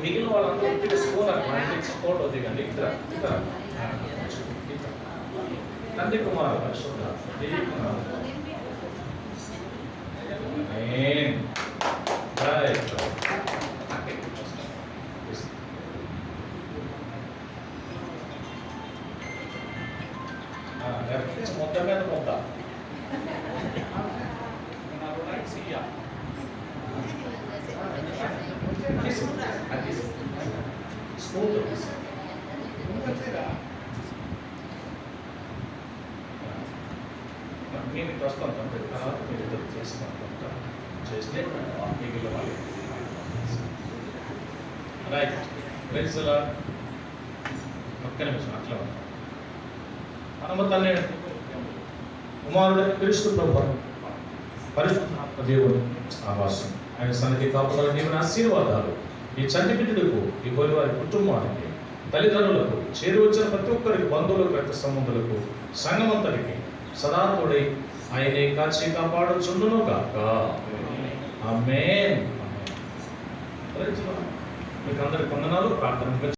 మిగిలిన వాళ్ళందరూ score support అవుతాయి కానీ ఇతర ఇతర నంది కుమార్ పరిశుద్ధ మొత్తం మీద మొత్త స్మూత్ నేను ప్రస్తుతం తర్వాత మీరు ఇద్దరు చేస్తే మిగిలిన వాళ్ళు రైట్ ప్రైజ్లా ఒక్క నిమిషం అట్లా మనము తల్లి కుమారుడైన క్రీస్తు ప్రభువు పరిశుద్ధాత్మ దేవుడు ఆవాసం ఆయన సన్నిధి కాపుదల దేవుని ఆశీర్వాదాలు ఈ చంటి బిడ్డలకు ఈ వారి కుటుంబానికి తల్లిదండ్రులకు చేరువచ్చిన ప్రతి ఒక్కరికి బంధువులకు రక్త సంబంధులకు సంఘమంతరికి సదా తోడై ఆయనే కాచి కాపాడుచుండును గాక ఆమేన్. మీకు అందరికి వందనాలు. ప్రార్థన